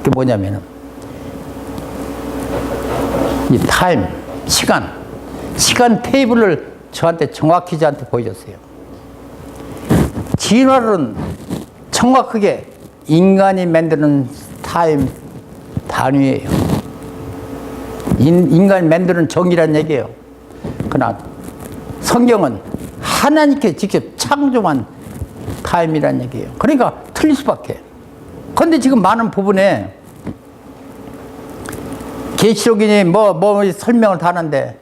그게 뭐냐면은 이 타임, 시간 테이블을 저한테 정확히 저한테 보여줬어요. 진화론은 정확하게 인간이 만드는 타임 단위예요. 인간이 만드는 정의란 얘기예요. 그러나 성경은 하나님께 직접 창조한 타임이란 얘기예요. 그러니까 틀릴 수밖에. 그런데 지금 많은 부분에 계시록이니 뭐 설명을 다 하는데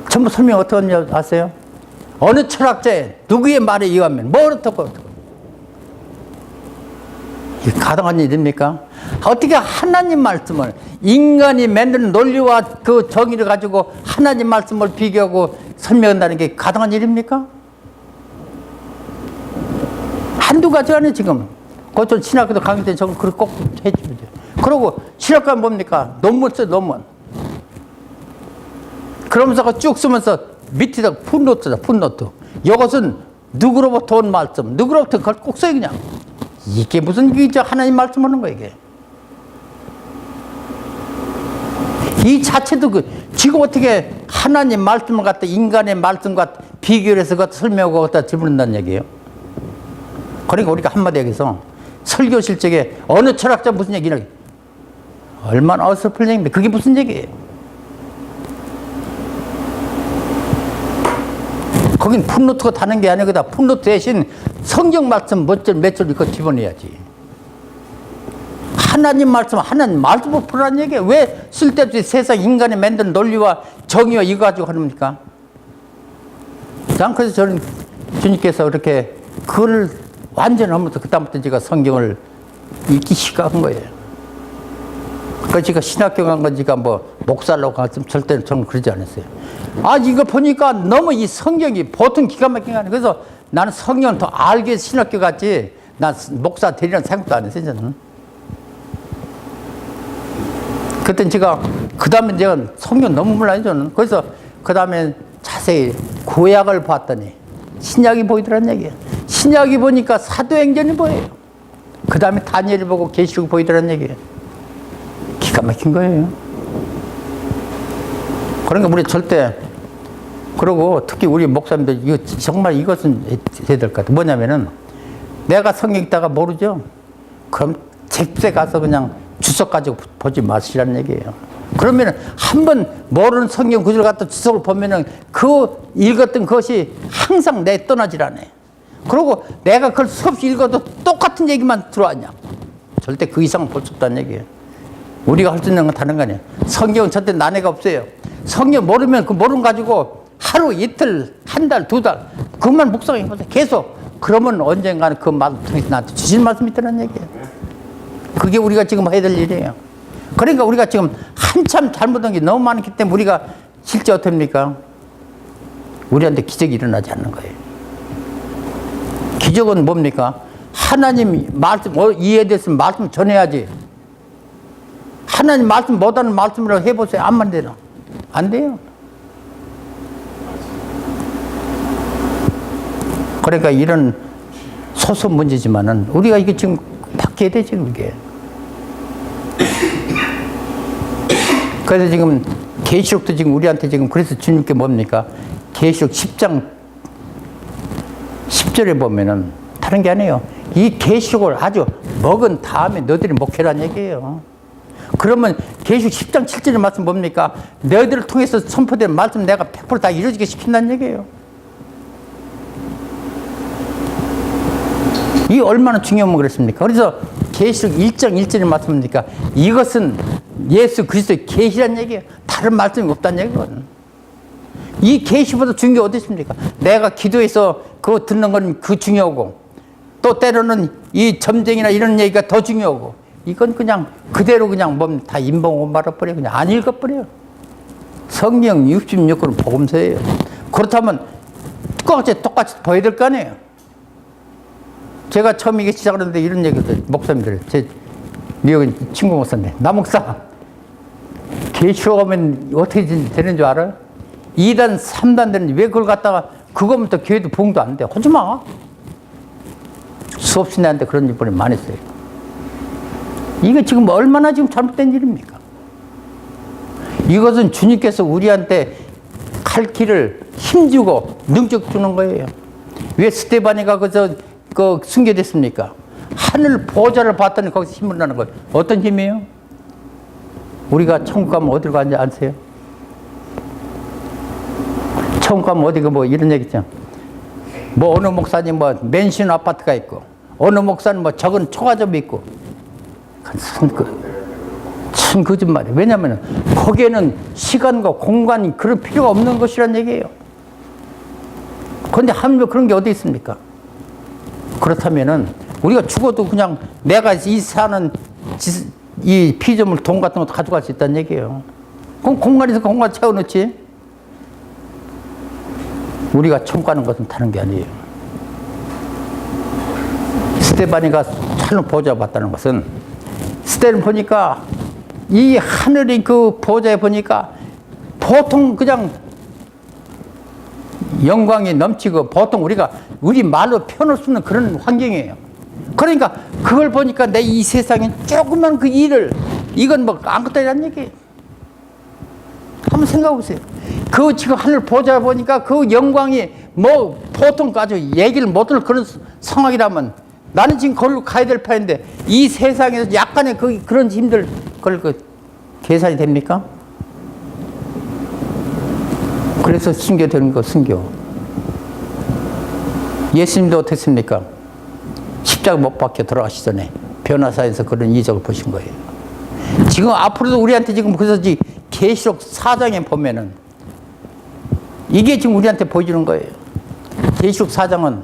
전부 설명 어떻게 하는지 아세요? 어느 철학자의 누구의 말에 의하면 뭐 어떻고 이게 가능한 일입니까? 어떻게 하나님 말씀을 인간이 만드는 논리와 그 정의를 가지고 하나님 말씀을 비교하고 설명한다는 게 가능한 일입니까? 한두 가지 아니에요 지금. 그것도 신학교도 강의 때 저거 그걸 꼭 해주죠. 그러고 신학교는 뭡니까? 논문 써 논문. 그러면서 쭉 쓰면서 밑에다 풋노트다 풋노트. 이것은 누구로부터 온 말씀, 누구로부터 그걸 꼭 써요 그냥. 이게 무슨 하나님 말씀하는 거야 이게. 이 자체도 지금 어떻게 하나님 말씀을 갖다 인간의 말씀과 비교를 해서 설명하고 갖다 질문한다는 얘기예요. 그러니까 우리가 한마디 얘기해서 설교 실적에 어느 철학자 무슨 얘기를 얼마나 어설픈 얘기인데 그게 무슨 얘기예요? 거긴 풋노트가 다는 게 아니거든. 풋노트 대신 성경 말씀 몇 절 이거 집어넣어야지. 하나님 말씀을 풀어라는 얘기예요. 왜 쓸데없이 세상 인간이 만든 논리와 정의와 이거 가지고 하는 겁니까? 난 그래서 저는 주님께서 그렇게 그걸 완전히 하면서 그다음부터 제가 성경을 읽기 시작한 거예요. 그 제가 신학교 간 건 제가 뭐 목살로 갔으면 절대 저는 그러지 않았어요. 이거 보니까 너무 이 성경이 보통 기가 막힌 거 아니에요. 그래서 나는 성경을 더 알기 위해서 신학교 갔지, 난 목사 되리라는 생각도 안 했어요, 저는. 그때 제가, 그 다음에 제가 성경 너무 몰라요, 저는. 그래서 그 다음에 자세히 구약을 봤더니 신약이 보이더란 얘기예요. 신약이 보니까 사도행전이 보여요. 그 다음에 다니엘을 보고 계시록이 보이더란 얘기예요. 기가 막힌 거예요. 그러니까 우리 절대, 그러고 특히 우리 목사님들, 이거 정말 이것은 해야 될 것 같아요. 뭐냐면은, 내가 성경 읽다가 모르죠? 그럼 집에 가서 그냥 주석 가지고 보지 마시라는 얘기예요. 그러면은 한 번 모르는 성경 구절 갖다 주석을 보면은 그 읽었던 것이 항상 내 떠나질 않아요. 그리고 내가 그걸 수없이 읽어도 똑같은 얘기만 들어왔냐. 절대 그 이상 볼 수 없다는 얘기예요. 우리가 할 수 있는 건 다른 거 아니에요. 성경은 절대 난해가 없어요. 성경 모르면 그 모르는 가지고 하루, 이틀, 한 달, 두 달, 그것만 묵상해보세요. 계속. 그러면 언젠가는 그 말을 통해서 나한테 주실 말씀이 있다는 얘기예요. 그게 우리가 지금 해야 될 일이에요. 그러니까 우리가 지금 한참 잘못한 게 너무 많기 때문에 우리가 실제 어떻습니까? 우리한테 기적이 일어나지 않는 거예요. 기적은 뭡니까? 하나님 말씀, 이해됐으면 말씀 전해야지. 하나님 말씀 못하는 말씀이라고 해보세요. 안 되나? 안 돼요. 그러니까 이런 소소한 문제지만은 우리가 이게 지금 바뀌어야 돼, 지금 이게. 그래서 지금 계시록도 지금 우리한테 지금 그래서 주님께 뭡니까? 계시록 10장 10절에 보면은 다른 게 아니에요. 이 계시록을 아주 먹은 다음에 너희들이 목회란 얘기예요. 그러면 계시록 10장 7절의 말씀 뭡니까? 너희들을 통해서 선포된 말씀 내가 100% 다 이루어지게 시킨다는 얘기예요. 이게 얼마나 중요한 그랬습니까? 그래서 계시록 1장 1절의 말씀입니까? 이것은 예수 그리스도의 계시란 얘기예요. 다른 말씀이 없다는 얘기거든. 이 계시보다 중요한 게 어디 있습니까? 내가 기도해서 그거 듣는 건 그 중요하고 또 때로는 이 점쟁이나 이런 얘기가 더 중요하고 이건 그냥 그대로 그냥 다 인봉하고 말아버려. 그냥 안 읽어버려요. 성경 66권은 복음서예요. 그렇다면 똑같이 보여야 될 거 아니에요. 제가 처음 이게 시작하는데 이런 얘기를 목사님들, 제 미국인 친구 목사인데, 나 목사 계시록 하면 어떻게 되는 줄 알아요? 2단 3단 되는데 왜 그걸 갖다가 그거부터 교회도 부흥도 안 돼. 하지 마. 수없이 나한테 그런 일이 많이 있어요. 이게 지금 얼마나 지금 잘못된 일입니까? 이것은 주님께서 우리한테 갈 길을 힘주고 능력 주는 거예요. 왜 스데반이가 그 순교됐습니까? 하늘 보좌를 봤더니 거기서 힘을 나는 거예요. 어떤 힘이에요? 우리가 천국 가면 어디로 가는지 아세요? 천국 가면 어디가 뭐 이런 얘기 있잖아. 뭐 어느 목사님 뭐 맨션 아파트가 있고, 어느 목사님 뭐 적은 초가집이 있고. 참 거짓말이에요. 왜냐하면 거기에는 시간과 공간이 그럴 필요가 없는 것이란 얘기예요. 그런데 하물며 그런 게 어디 있습니까? 그렇다면은 우리가 죽어도 그냥 내가 이 사는 이 피조물 돈 같은 것도 가져갈 수 있다는 얘기예요. 그럼 공간에서 공간 채워넣지. 우리가 천국 가는 것은 다른 게 아니에요. 스데반이가 하늘 보좌 봤다는 것은 스데반 보니까 이 하늘이 그 보좌에 보니까 보통 그냥 영광이 넘치고 보통 우리 말로 표현할 수 없는 그런 환경이에요. 그러니까 그걸 보니까 내 이 세상에 조그만 그 일을 이건 뭐 아무것도 아니란 얘기예요. 한번 생각해 보세요. 그 지금 하늘 보좌 보니까 그 영광이 뭐 보통 아주 얘기를 못할 그런 상황이라면 나는 지금 거기로 가야 될 판인데 이 세상에서 약간의 그런 힘들 그걸 계산이 됩니까? 그래서 순교되는 거 순교. 예수님도 어땠습니까? 십자가 못 박혀 돌아가시 전에 변화사에서 그런 이적을 보신 거예요. 지금 앞으로도 우리한테 지금 그래서 계시록 4장에 보면은 이게 지금 우리한테 보여주는 거예요. 계시록 4장은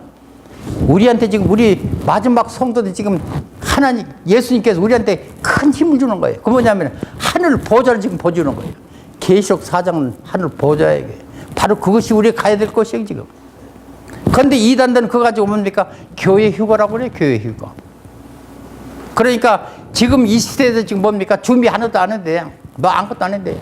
우리한테 지금 우리 마지막 성도들 지금 하나님 예수님께서 우리한테 큰 힘을 주는 거예요. 그 뭐냐면 하늘 보좌를 지금 보여주는 거예요. 계시록 4장은 하늘 보좌예요. 바로 그것이 우리가 가야 될 것이에요 지금. 그런데 이단들은 그거 가지고 뭡니까? 교회 휴거라고 그래요. 교회 휴거. 그러니까 지금 이 시대에서 지금 뭡니까? 준비 하나도 안 했는데 뭐 아무것도 안 했는데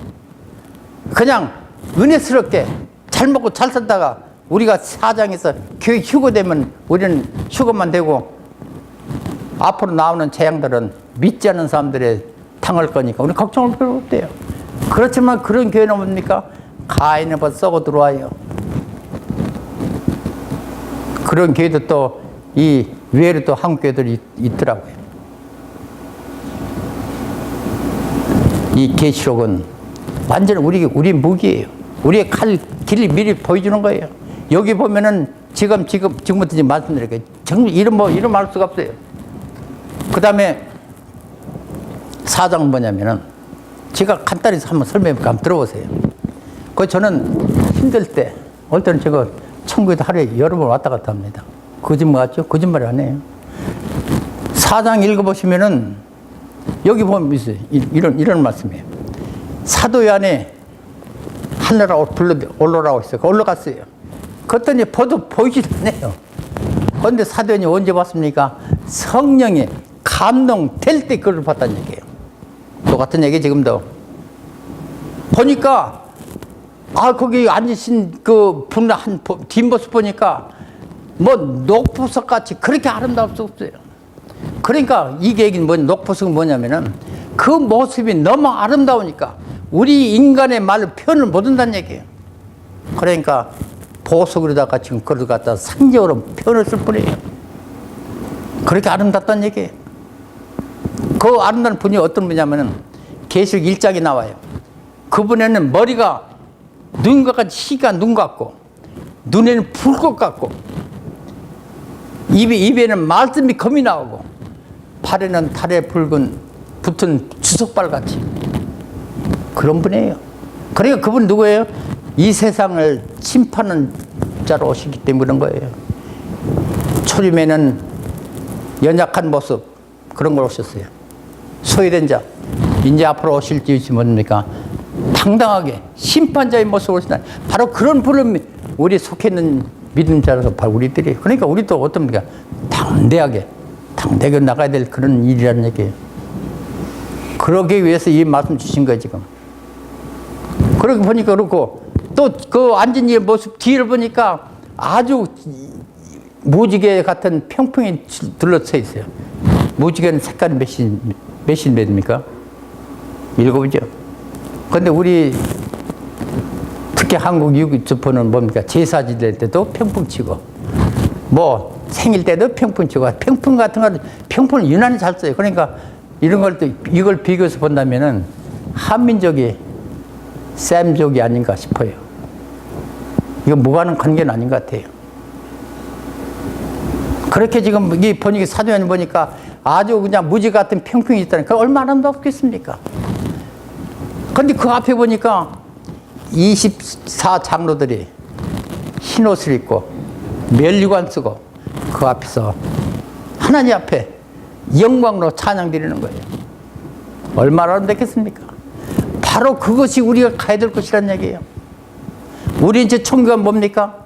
그냥 은혜스럽게 잘 먹고 잘 살다가 우리가 사장에서 교회 휴거되면 우리는 휴거만 되고 앞으로 나오는 재앙들은 믿지 않는 사람들의 당할 거니까 우리 걱정할 필요 없대요. 그렇지만 그런 교회는 뭡니까? 가인을 벌써 썩어 들어와요. 그런 교회도 또 이 외에도 또 한국 교회들이 있더라고요. 이 계시록은 완전 우리 무기예요. 우리의 갈 길을 미리 보여주는 거예요. 여기 보면은 지금부터 지금 말씀드릴게요. 정말 이런 말 수가 없어요. 그 다음에 4장은 뭐냐면은 제가 간단히 한번 설명해볼까 한번 들어보세요. 저는 힘들 때 어떨 때는 제가 천국에도 하루에 여러 번 왔다 갔다 합니다. 거짓말 같죠? 거짓말이 아니에요. 4장 읽어보시면은 여기 보면 있어요. 이런 말씀이에요. 사도의 안에 하늘하고 올라오라고 있어요. 올라갔어요. 그랬더니 보이지도 않아요. 그런데 사도연이 언제 봤습니까? 성령이 감동될 때 그걸 봤다는 얘기예요. 똑같은 얘기 지금도. 보니까 거기 앉으신 그 분 한 뒷모습 보니까 뭐 녹보석 같이 그렇게 아름다울 수 없어요. 그러니까 이게 얘기는 녹보석은 뭐냐면은 그 모습이 너무 아름다우니까 우리 인간의 말로 표현을 못 한다는 얘기예요. 그러니까 보석으로다가 지금 그걸 갖다 상징으로 표현을 쓸 뿐이에요. 그렇게 아름답다는 얘기예요. 그 아름다운 분이 어떤 분이냐면은 계시록 1장에 나와요. 그분에는 머리가 눈과 같이 희가 눈 같고 눈에는 불꽃 같고 입에는 말씀이 검이 나오고 팔에는 달에 붙은 주석발 같이 그런 분이에요. 그러니까 그분 누구예요? 이 세상을 심판하는 자로 오시기 때문에 그런 거예요. 초림에는 연약한 모습 그런 걸 오셨어요. 소외된 자 이제 앞으로 오실 지 뭡니까? 당당하게 심판자의 모습으로 오시다. 바로 그런 분을 우리 속해 있는 믿음자라서 바로 우리들이. 그러니까 우리도 어떻습니까? 당대하게 나가야 될 그런 일이라는 얘기예요. 그러기 위해서 이 말씀 주신 거예요 지금. 그렇게 보니까 그렇고 또 그 앉은 이의 모습 뒤를 보니까 아주 무지개 같은 평평이 둘러서 있어요. 무지개는 색깔이 몇인 됩니까? 7이죠. 근데 우리 특히 한국 유교주포는 뭡니까? 제사 지낼 때도 평풍 치고, 뭐 생일 때도 평풍 치고, 평풍 같은 거, 평풍을 유난히 잘 써요. 그러니까 이런 걸 또 이걸 비교해서 본다면은 한민족이 쌤족이 아닌가 싶어요. 이거 무관한 관계는 아닌 것 같아요. 그렇게 지금 이 보니까 사도행 보니까 아주 그냥 무지 같은 평풍이 있다니까 얼마나 높겠습니까? 근데 그 앞에 보니까 24장로들이 흰 옷을 입고 멸류관 쓰고 그 앞에서 하나님 앞에 영광으로 찬양 드리는 거예요. 얼마나 아름답겠습니까? 바로 그것이 우리가 가야 될 것이란 얘기예요. 우리 이제 천국은 뭡니까?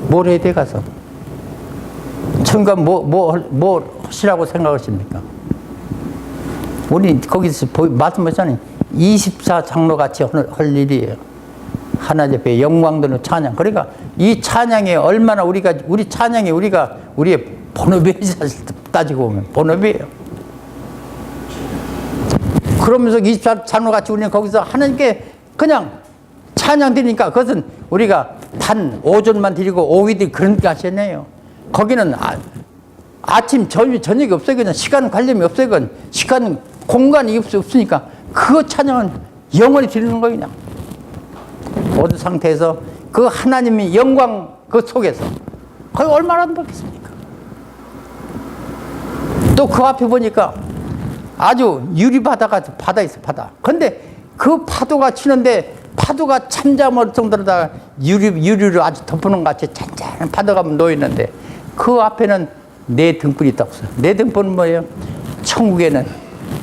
뭘 해야 돼 가서? 천국은 뭐 하시라고 생각하십니까? 우리 거기서 말씀하셨잖아요. 24장로 같이 할 일이에요. 하나님 앞에 영광 드는 찬양. 그러니까 이 찬양에 얼마나 우리 찬양이 우리의 본업이에요. 사실 따지고 보면 본업이에요. 그러면서 24장로 같이 우리는 거기서 하나님께 그냥 찬양 드리니까 그것은 우리가 단 5절만 드리고 5위 그런 게 하셨네요. 거기는 아침, 저녁이 없어요. 그냥 시간 관념이 없어요. 그건 시간, 공간이 없으니까 그 찬양은 영원히 드리는 거예요. 그냥. 모든 상태에서 그 하나님의 영광 그 속에서 거기 얼마나 아름답겠습니까? 또 그 앞에 보니까 아주 유리바다가 바다 있어, 바다. 근데 그 파도가 치는데 파도가 참잠을 정도로다가 유리로 아주 덮어놓은 것 같이 잔잔한 파도가 놓여있는데 그 앞에는 네 등불이 딱 없어요. 네 등불은 뭐예요? 천국에는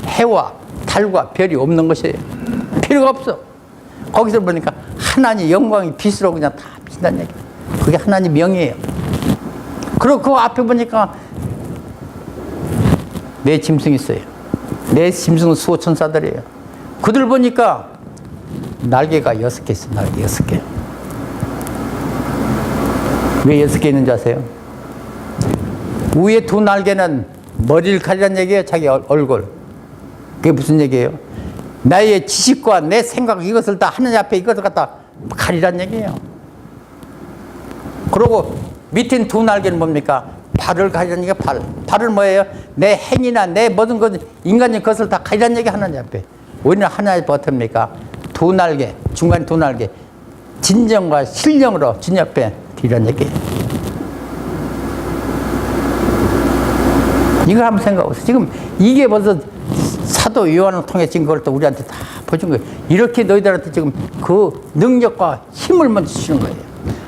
해와 달과 별이 없는 것이에요. 필요가 없어. 거기서 보니까 하나님 영광이 빛으로 그냥 다 비친다는 얘기예요. 그게 하나님 명이에요. 그리고 그 앞에 보니까 네 짐승이 있어요. 네 짐승은 수호천사들이에요. 그들 보니까 날개가 6개 있어요. 날개 6개. 왜 6개 있는지 아세요? 위에 2 날개는 머리를 가리란 얘기예요. 자기 얼굴. 그게 무슨 얘기예요? 나의 지식과 내 생각 이것을 다 하느님 앞에 이것을 갖다 가리란 얘기예요. 그리고 밑에 2 날개는 뭡니까? 발을 가리란 얘기가 발. 발은 뭐예요? 내 행위나 내 모든 것 인간의 것을 다 가리란 얘기 하느님 앞에. 우리는 하나님 앞에 어떻습니까? 2 날개, 중간에 2 날개. 진정과 신령으로 주님 앞에 드리란 얘기예요. 이걸 한번 생각해보세요. 지금 이게 벌써 사도 요한을 통해 지금 그걸 또 우리한테 다 보여준 거예요. 이렇게 너희들한테 지금 그 능력과 힘을 먼저 주시는 거예요.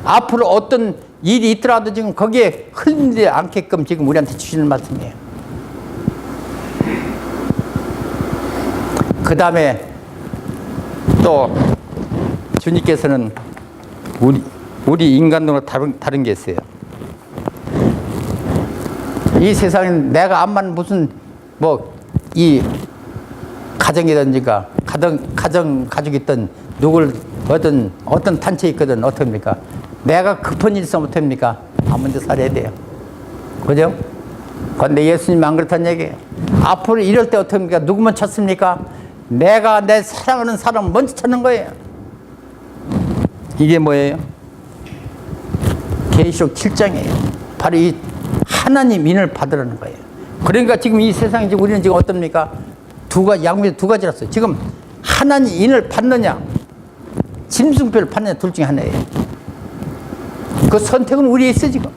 앞으로 어떤 일이 있더라도 지금 거기에 흘리지 않게끔 지금 우리한테 주시는 말씀이에요. 그 다음에 또 주님께서는 우리 인간으로 다른 게 있어요. 이 세상에 내가 암만 무슨 이 가정이든지가 가족이든 누굴 어떤 단체에 있거든 어떻습니까? 내가 급한 일 있으면 어떻습니까? 먼저 살아야 돼요. 그죠? 그런데 예수님 안 그렇다는 얘기예요. 앞으로 이럴 때 어떻습니까? 누구만 찾습니까? 내가 내 사랑하는 사람 먼저 찾는 거예요. 이게 뭐예요? 계시록 7장이에요. 바로 이 하나님 인을 받으라는 거예요. 그러니까 지금 이 세상에 우리는 지금 어떻습니까? 양면에 2가지라서 지금 하나님 인을 받느냐, 짐승표를 받느냐 둘 중에 하나예요. 그 선택은 우리에 있어 지금.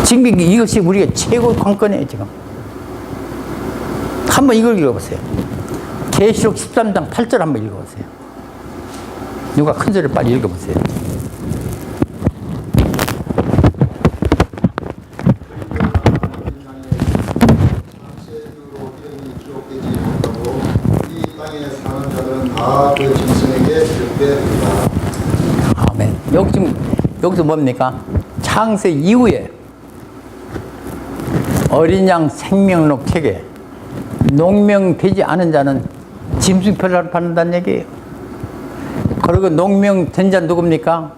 지금 이것이 우리의 최고 관건이에요 지금. 한번 이걸 읽어보세요. 계시록 13장 8절 한번 읽어보세요. 누가 큰 소리를 빨리 읽어보세요. 아멘. 여기서 뭡니까? 창세 이후에 어린 양 생명록 책에 농명되지 않은 자는 짐승표를 받는다는 얘기예요. 그리고 농명된 자 누굽니까?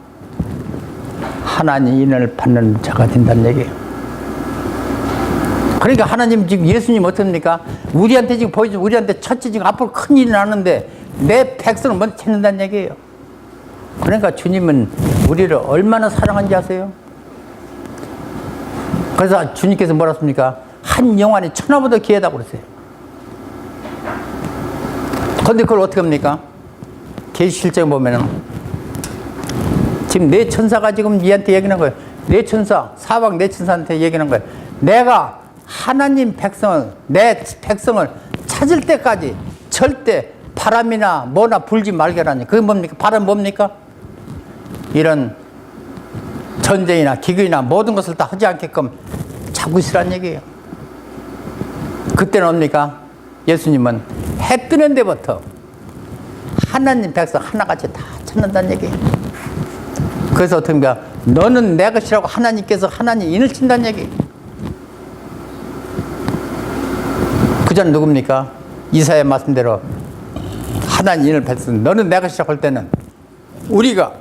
하나님 인을 받는 자가 된다는 얘기예요. 그러니까 하나님 지금 예수님 어떻습니까? 우리한테 지금 보여줘. 우리한테 첫째 지금 앞으로 큰 일이 나는데 내 백성을 먼저 찾는다는 얘기예요. 그러니까 주님은 우리를 얼마나 사랑한지 아세요? 그래서 주님께서 뭐라 했습니까? 한 영혼이 천하보다 귀하다고 그랬어요. 그런데 그걸 어떻게 합니까? 계시 7장에 보면은 지금 네 천사가 지금 얘한테 얘기하는 거예요. 네 천사, 사방 네 천사한테 얘기하는 거예요. 내가 하나님 백성을, 내 백성을 찾을 때까지 절대 바람이나 뭐나 불지 말게라니. 그게 뭡니까? 바람 뭡니까? 이런 전쟁이나 기근이나 모든 것을 다 하지 않게끔 잡고 있으란 얘기예요. 그때는 뭡니까? 예수님은 해 뜨는 데부터 하나님 백성 하나같이 다 찾는다는 얘기예요. 그래서 어떻게 보면 너는 내 것이라고 하나님께서 하나님 인을 친다는 얘기예요. 그전 누굽니까? 이사야 말씀대로 하나님 인을 백성 너는 내 것이라고 할 때는 우리가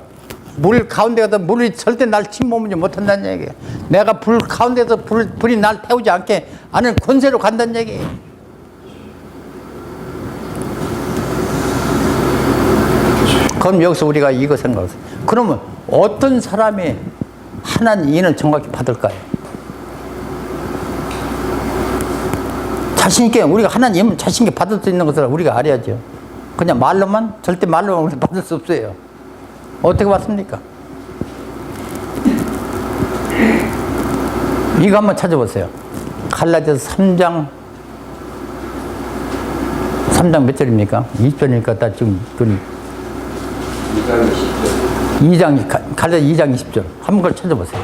물 가운데 가서 물이 절대 날 침몰하지 못한다는 얘기예요. 내가 불 가운데서 불이 날 태우지 않게 하는 권세로 간다는 얘기예요. 그럼 여기서 우리가 이거 생각해요. 그러면 어떤 사람이 하나님 인을 정확히 받을까요? 자신있게 우리가 하나님 자신있게 받을 수 있는 것을 우리가 알아야죠. 그냥 말로만 절대 말로만 우리 받을 수 없어요. 어떻게 받습니까? 이거 한번 찾아보세요. 갈라디아서 3장 몇 절입니까? 20절입니까? 나 지금 2장 20절 한번 그걸 찾아보세요.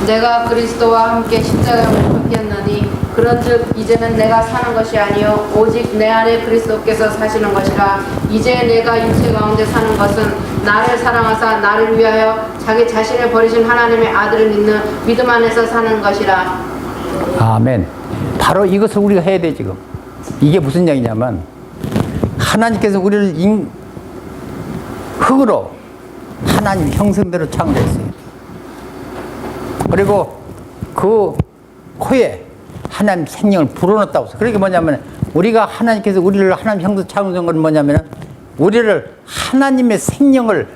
내가 그리스도와 함께 십자가에 못 박혔나니 그런즉 이제는 내가 사는 것이 아니요 오직 내 안에 그리스도께서 사시는 것이라. 이제 내가 육체 가운데 사는 것은 나를 사랑하사 나를 위하여 자기 자신을 버리신 하나님의 아들을 믿는 믿음 안에서 사는 것이라. 아멘. 바로 이것을 우리가 해야 돼. 지금 이게 무슨 얘기냐면 하나님께서 우리를 흙으로 하나님 형상대로 창조했어요. 그리고 그 코에 하나님 생명을 불어넣었다고 해서. 그게 뭐냐면 우리가 하나님께서 우리를 하나님 형상 창조한 건 뭐냐면 우리를 하나님의 생명을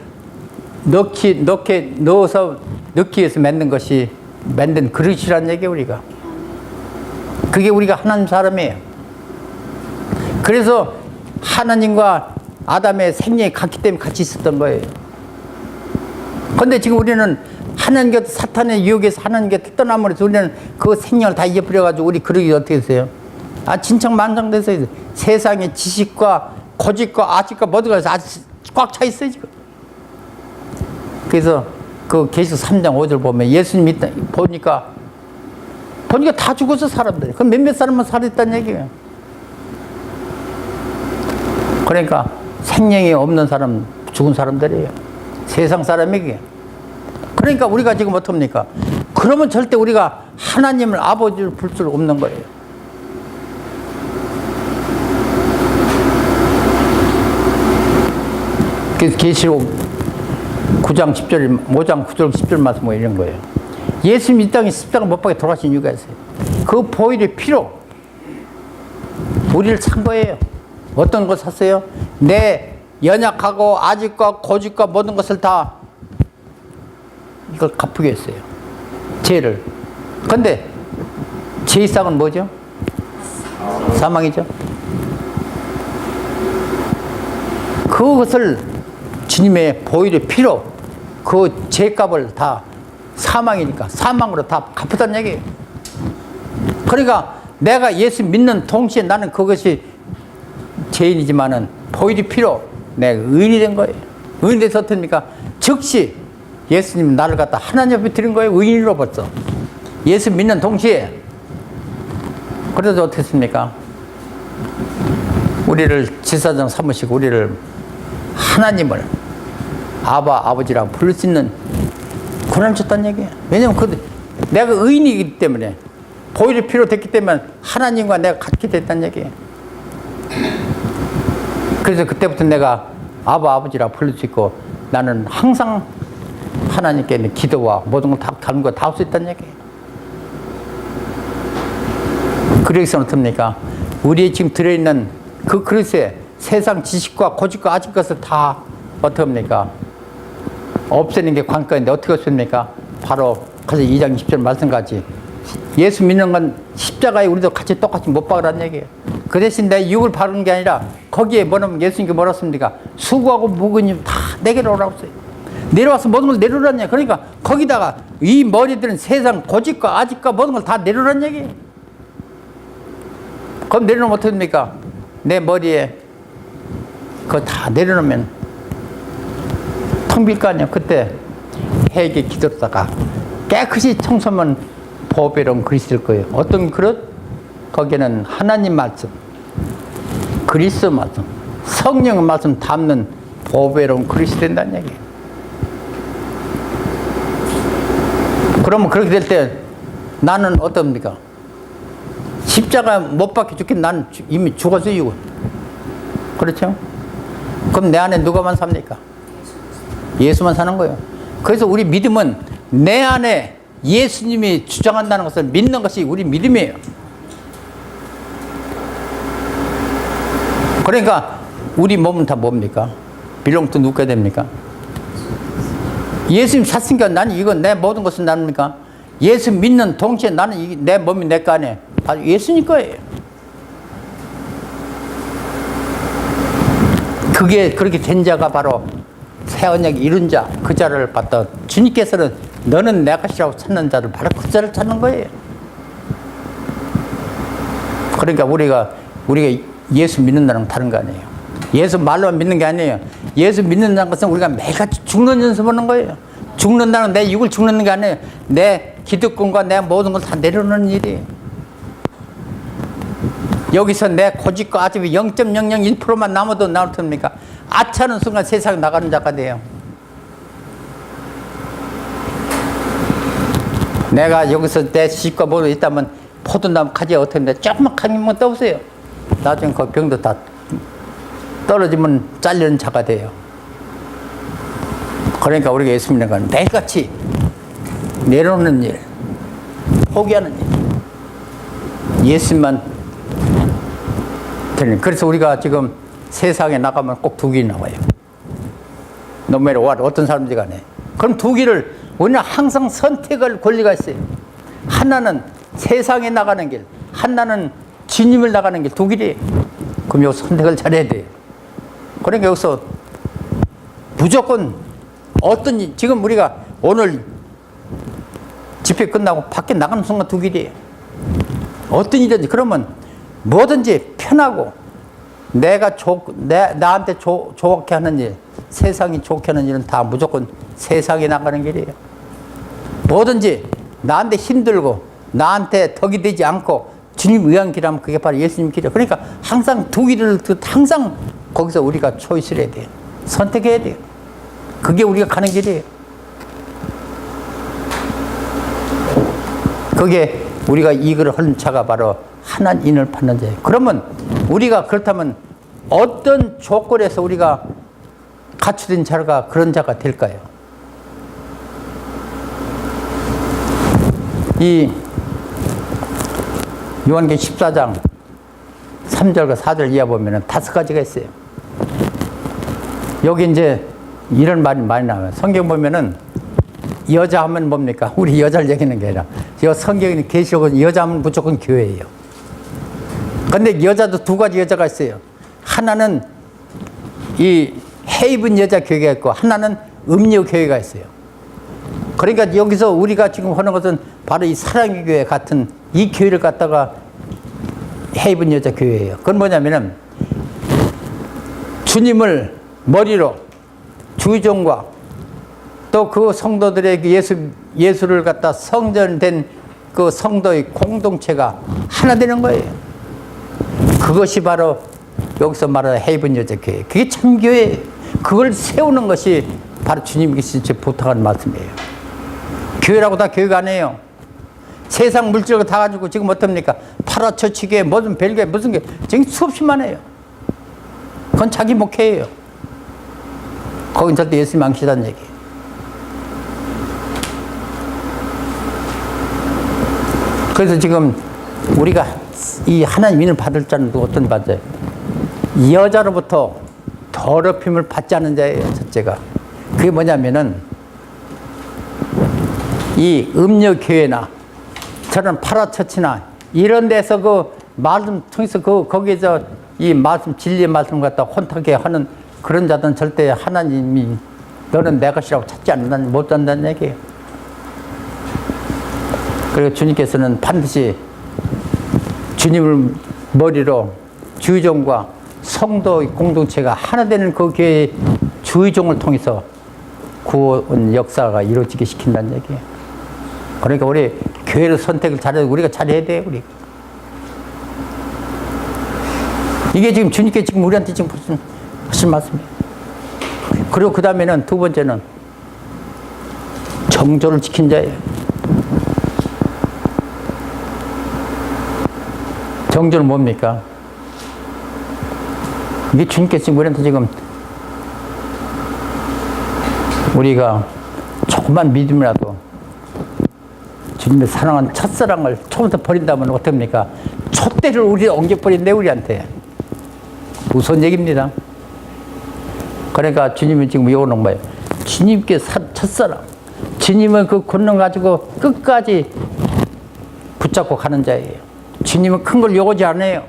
넣어서 넣기 위해서 만든 그릇이라는 얘기예요. 우리가 그게 우리가 하나님 사람이에요. 그래서 하나님과 아담의 생명이 같기 때문에 같이 있었던 거예요. 그런데 지금 우리는 하나님 곁에 사탄의 유혹에서 하나님 곁에 떠나버려서 우리는 그 생명을 다 잊어버려가지고 우리 그릇이 어떻게 됐어요? 진청만장돼서 세상의 지식과 고집과 아직과 모든 것이 아주 꽉 차 있어요 지금. 그래서 그 계시록 3장 5절 보면 예수님 보니까 다 죽었어 사람들이. 그럼 몇몇 사람만 살아있다는 얘기예요. 그러니까 생명이 없는 사람, 죽은 사람들이에요. 세상 사람에게. 그러니까 우리가 지금 어떻습니까? 그러면 절대 우리가 하나님을 아버지를 부를 수 없는 거예요. 그래서 계시록 9장 10절, 5장 9절 10절 말씀 뭐 이런 거예요. 예수님 이 땅에 십자가 못 박혀 돌아가신 이유가 있어요. 그 보혈의 피로 우리를 산 거예요. 어떤 걸 샀어요? 내 연약하고 아직과 고집과 모든 것을 다 이걸 갚게 했어요. 죄를. 근데 죄의상은 뭐죠? 사망이죠. 그것을 주님의 보혈의 피로 그 죄값을 다 사망이니까 사망으로 다 갚았다는 얘기예요. 그러니까 내가 예수 믿는 동시에 나는 그것이 죄인이지만은 보혈의 피로 내가 의인이 된 거예요. 의인이 돼서 어떻습니까? 즉시 예수님 나를 갖다 하나님 앞에 드린 거예요. 의인으로 벌써. 예수 믿는 동시에. 그래서 어떻게 했습니까? 우리를 제사장 삼으시고 우리를 하나님을 아버지라고 부를 수 있는 권한을 줬다는 얘기예요. 왜냐면 내가 의인이기 때문에 보혈의 피로 됐기 때문에 하나님과 내가 같게 됐다는 얘기예요. 그래서 그때부터 내가 아버지라고 부를 수 있고 나는 항상 하나님께 기도와 모든 걸 다 다른 거 다 할 수 있다는 얘기예요. 그릇은 어떻습니까? 우리 지금 들어있는 그 그릇에 세상 지식과 고집과 아직 것을 다 어떻습니까? 없애는 게 관건인데 어떻게 없습니까? 바로 가서 2장 20절 말씀까지 예수 믿는 건 십자가에 우리도 같이 똑같이 못 박으라는 얘기예요. 그 대신 내 육을 바르는 게 아니라 거기에 뭐냐면 예수님께 뭐라 했습니까? 수고하고 무거운 다 내게로 오라고 했어요. 내려와서 모든 걸 내려오라는 얘기예요. 그러니까 거기다가 이 머리들은 세상 고집과 아집과 모든 걸 다 내려오라는 얘기예요. 그럼 내려놓으면 어떻게 됩니까? 내 머리에 그거 다 내려놓으면 텅 빌 거 아니에요. 그때 회개 기도로다가 깨끗이 청소하면 보배로운 그릇이 될 거예요. 어떤 그릇? 거기에는 하나님 말씀, 그리스도 말씀, 성령의 말씀 담는 보배로운 그릇이 된다는 얘기예요. 그러면 그렇게 될 때 나는 어떻습니까? 십자가 못 박혀 죽겠는 나는 이미 죽었어요, 이거. 그렇죠? 그럼 내 안에 누가만 삽니까? 예수만 사는 거예요. 그래서 우리 믿음은 내 안에 예수님이 주장한다는 것을 믿는 것이 우리 믿음이에요. 그러니까 우리 몸은 다 뭡니까? 빌롱도 누가 됩니까? 예수님 샀으니까 나는 이건 내 모든 것은 납니까? 예수 믿는 동시에 나는 내 몸이 내 거 아니에요. 바로 예수님 거예요. 그게 그렇게 된 자가 바로 새 언약이 이룬 자, 그 자를 봤던 주님께서는 너는 내 것이라고 찾는 자를 바로 그 자를 찾는 거예요. 그러니까 우리가 예수 믿는다는 건 다른 거 아니에요. 예수 말로만 믿는 게 아니에요. 예수 믿는다는 것은 우리가 매일같이 죽는 연습하는 거예요. 죽는다는 내 육을 죽는 게 아니에요. 내 기득권과 내 모든 걸 다 내려놓는 일이에요. 여기서 내 고집과 아집이 0.001%만 남아도 나올 테니까 아차하는 순간 세상에 나가는 자가 돼요. 내가 여기서 내 지식과 모두 있다면 포도나무 가지에 어떻게 돼? 조금만 강이면 떠보세요. 나중에 그 병도 다 떨어지면 잘리는 자가 돼요. 그러니까 우리가 예수 믿는 건 매일같이 내려놓는 일, 포기하는 일, 예수만 되는. 그래서 우리가 지금 세상에 나가면 꼭 두 길이 나와요. No matter what, 어떤 사람들이 간에. 그럼 두 길을 우리는 항상 선택할 권리가 있어요. 하나는 세상에 나가는 길, 하나는 주님을 나가는 길, 두 길이에요. 그럼 여기서 선택을 잘해야 돼요. 그러니까 여기서 무조건 어떤 일, 지금 우리가 오늘 집회 끝나고 밖에 나가는 순간 두 길이에요. 어떤 일이든지 그러면 뭐든지 편하고 내가 나한테 좋게 하는 일, 세상이 좋게 하는 일은 다 무조건 세상에 나가는 길이에요. 뭐든지 나한테 힘들고 나한테 덕이 되지 않고 주님 의한 길하면 그게 바로 예수님 길이에요. 그러니까 항상 두 길을 항상 거기서 우리가 초이스를 해야 돼요. 선택해야 돼요. 그게 우리가 가는 길이에요. 그게 우리가 이 글을 하는 자가 바로 하나님을 받는 자예요. 그러면 우리가 그렇다면 어떤 조건에서 우리가 갖추된 자가 그런 자가 될까요? 이 요한계시록 14장 3절과 4절 이하 보면은 5가지가 있어요. 여기 이제 이런 말이 많이 나와요. 성경 보면은 여자 하면 뭡니까? 우리 여자를 얘기하는 게 아니라 이 성경에 계시록은 여자 하면 무조건 교회예요. 근데 여자도 두 가지 여자가 있어요. 하나는 이 헤이븐 여자 교회가 있고 하나는 음료 교회가 있어요. 그러니까 여기서 우리가 지금 하는 것은 바로 이 사랑의 교회 같은 이 교회를 갖다가 헤이븐 여자 교회예요. 그건 뭐냐면은 주님을 머리로 주의종과 또 그 성도들의 예수를 갖다 성전된 그 성도의 공동체가 하나 되는 거예요. 그것이 바로 여기서 말하는 헤이븐 여자 교회. 그게 참 교회예요. 그걸 세우는 것이 바로 주님께서 부탁하는 말씀이에요. 교회라고 다 교회가 아니에요. 세상 물질을 다 가지고 지금 어떻습니까? 파라처치계 무슨 별게 무슨 게 지금 수없이 많아요. 그건 자기 목회예요. 거긴 절대 예수님 안 계시다는 얘기예요. 그래서 지금 우리가 이 하나님 인을 받을 자는 또 어떤 자예요? 여자로부터 더럽힘을 받지 않는 자예요. 첫째가. 그게 뭐냐면은 이 음녀교회나 저런 파라처치나 이런 데서 그 말씀 통해서 거기에서 이 말씀 진리의 말씀 갖다 혼탁해 하는 그런 자들은 절대 하나님이 너는 내 것이라고 찾지 않는다는 못 한다는 얘기예요. 그리고 주님께서는 반드시 주님을 머리로 주의종과 성도 공동체가 하나 되는 그 교회의 주의종을 통해서 구원 역사가 이루어지게 시킨다는 얘기예요. 그러니까 우리 교회를 선택을 잘해야 우리가 잘해야 돼요. 우리 이게 지금 주님께 지금 우리한테 지금 하신 말씀이에요. 그리고 그 다음에는 두 번째는 정조를 지킨 자예요. 정조는 뭡니까? 이게 주님께서 지금 우리한테 지금 우리가 조금만 믿음이라도 주님의 사랑한 첫사랑을 처음부터 버린다면 어떻습니까? 촛대를 우리가 옮겨버린대 우리한테. 무서운 얘기입니다. 그러니까 주님은 지금 이거는 뭐예요? 주님께 첫사랑. 주님은 그 권능 가지고 끝까지 붙잡고 가는 자예요. 주님은 큰 걸 요구하지 않아요.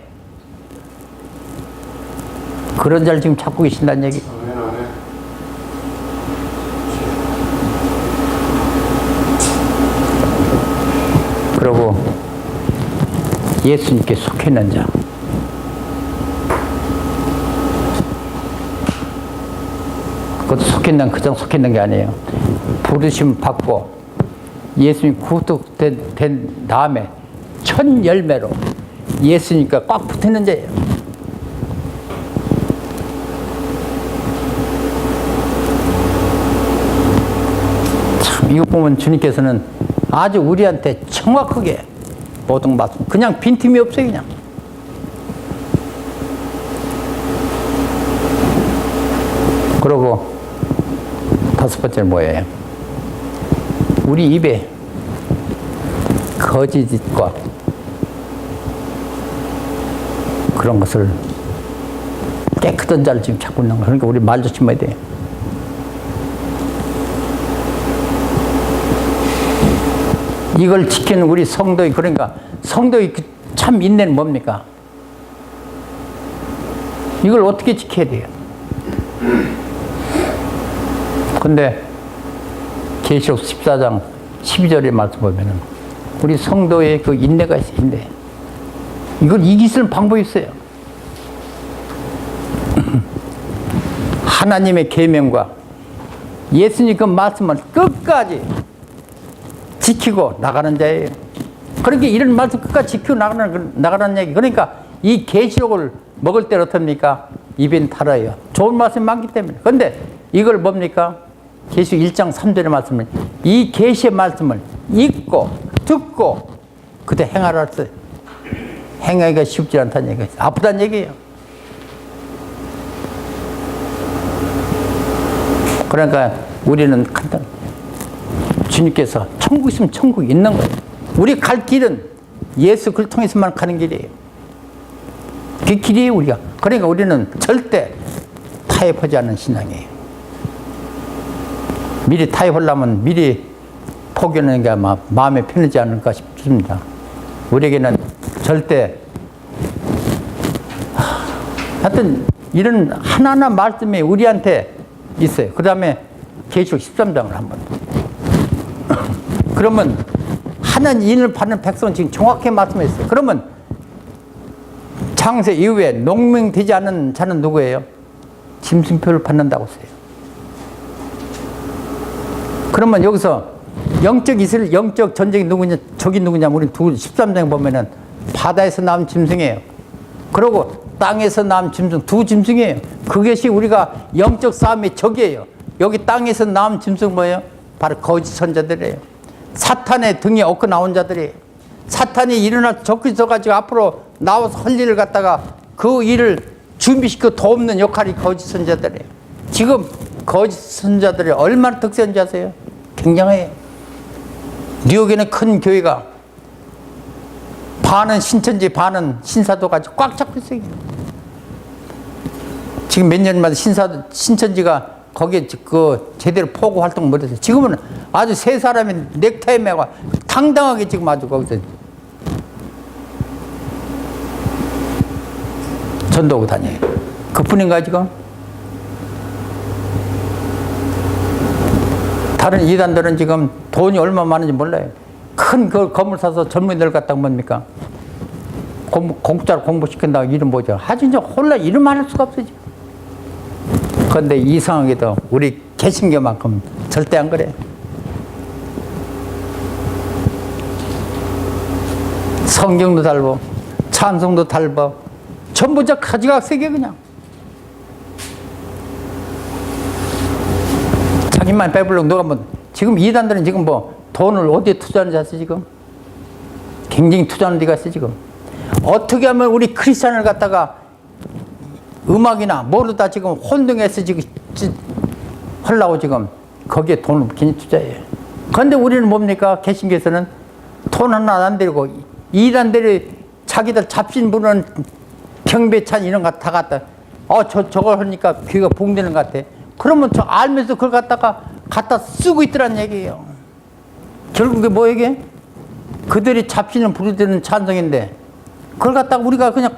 그런 자를 지금 찾고 계신다는 얘기. 그리고 예수님께 속해 있는 자. 그것도 속해 있는, 그냥 속해 있는 게 아니에요. 부르심 받고 예수님 구속된 다음에 첫 열매로 예수님과 꽉 붙어 있는 자예요. 참, 이거 보면 주님께서는 아주 우리한테 정확하게 모든 말씀, 그냥 빈틈이 없어요, 그냥. 그리고 다섯 번째는 뭐예요? 우리 입에 거짓과 그런 것을 깨끗한 자를 지금 찾고 있는 거예요. 그러니까 우리 말 조심해야 돼요. 이걸 지키는 우리 성도의, 그러니까 성도의 참 인내는 뭡니까? 이걸 어떻게 지켜야 돼요? 근데 계시록 14장 12절의 말씀 보면은 우리 성도의 그 인내가 있어요, 인내. 이걸 이길 수 있는 방법이 있어요. 하나님의 계명과 예수님 그 말씀을 끝까지 지키고 나가는 자예요. 그러니까 이런 말씀 끝까지 지키고 나가는 얘기. 그러니까 이 계시록을 먹을 때 어떻습니까? 입엔 달아요. 좋은 말씀이 많기 때문에. 그런데 이걸 뭡니까? 계시록 1장 3절의 말씀을, 이 계시의 말씀을 읽고 듣고 그때 행하라 했어요. 행하기가 쉽지 않다는 얘기예요. 아프다는 얘기예요. 그러니까 우리는 간단, 주님께서 천국 있으면 천국이 있는 거예요. 우리 갈 길은 예수 그를 통해서만 가는 길이에요. 그 길이에요, 우리가. 그러니까 우리는 절대 타협하지 않는 신앙이에요. 미리 타협하려면 미리 포기하는 게 아마 마음에 편하지 않을까 싶습니다. 우리에게는 절대 하여튼 이런 하나하나 말씀이 우리한테 있어요. 그 다음에 계시록 13장을 한번. 그러면 하나님 인을 받는 백성은 지금 정확히 말씀했어요. 그러면 장세 이후에 농명되지 않은 자는 누구예요? 짐승표를 받는다고 써요. 그러면 여기서 영적 전쟁이 누구냐, 적이 누구냐면 우리 13장에 보면은 바다에서 나온 짐승이에요. 그리고 땅에서 나온 짐승, 두 짐승이에요. 그것이 우리가 영적 싸움의 적이에요. 여기 땅에서 나온 짐승 뭐예요? 바로 거짓 선자들이에요. 사탄의 등에 업고 나온 자들이에요. 사탄이 일어나 적그리스도가지고 앞으로 나와서 할 일을 갖다가 그 일을 준비시켜 돕는 역할이 거짓 선자들이에요. 지금 거짓 선자들이 얼마나 득세한지 아세요? 굉장해요. 뉴욕에는 큰 교회가 반은 신천지, 반은 신사도 가지고 꽉 잡고 있어요. 지금 몇 년마다 신천지가 거기에 그 제대로 포구 활동 못해서 지금은 아주 세 사람이 넥타이 매고 당당하게 지금 아주 거기서 전도하고 다녀요. 그뿐인가 지금? 다른 이단들은 지금 돈이 얼마 많은지 몰라요. 큰 그 건물 사서 젊은이들 갖다 뭡니까? 공짜로 공부시킨다고 이름 뭐죠? 아주 이제 홀라 이름 할 수가 없어요. 그런데 이상하게도 우리 개신교만큼 절대 안 그래. 성경도 달고 찬송도 달고 전부 저 가지각색이야 그냥. 자기만 배불러 누가 뭐 지금 이단들은 지금 뭐 돈을 어디에 투자하는지 아세요 지금? 굉장히 투자하는 데가 있어 지금. 어떻게 하면 우리 크리스찬을 갖다가 음악이나 모르다 지금 혼동해서 지금 하려고 지금 거기에 돈을 괜히 투자해요. 그런데 우리는 뭡니까? 개신교에서는 돈 하나 안 들고 이단들이 자기들 잡신 부르는 경배찬 이런 거 다 갖다 저걸 하니까 귀가 붕대는 것 같아. 그러면 저 알면서 그걸 갖다 쓰고 있더란 얘기예요. 결국에 뭐 이게? 그들이 잡신을 부르는 찬송인데 그걸 갖다가 우리가 그냥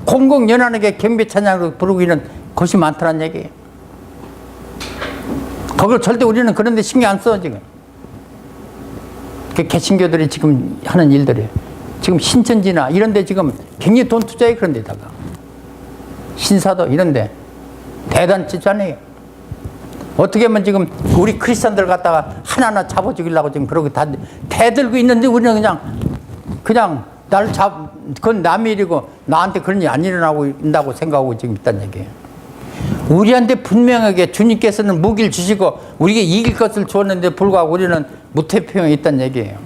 공공연하게 경배찬양으로 부르고 있는 것이 많더란 얘기예요. 그걸 절대 우리는 그런 데 신경 안 써 지금. 그 개신교들이 지금 하는 일들이에요. 지금 신천지나 이런 데 지금 굉장히 돈 투자해 그런 데다가 신사도 이런 데 대단치잖아요. 어떻게 하면 지금 우리 크리스찬들 갖다가 하나하나 잡아주기려고 지금 그러고 다 대들고 있는데 우리는 그냥 나를 그건 남의 일이고 나한테 그런 일이 안 일어나고 있다고 생각하고 지금 있다는 얘기예요. 우리한테 분명하게 주님께서는 무기를 주시고 우리에게 이길 것을 주었는데 불구하고 우리는 무태평에 있다는 얘기예요.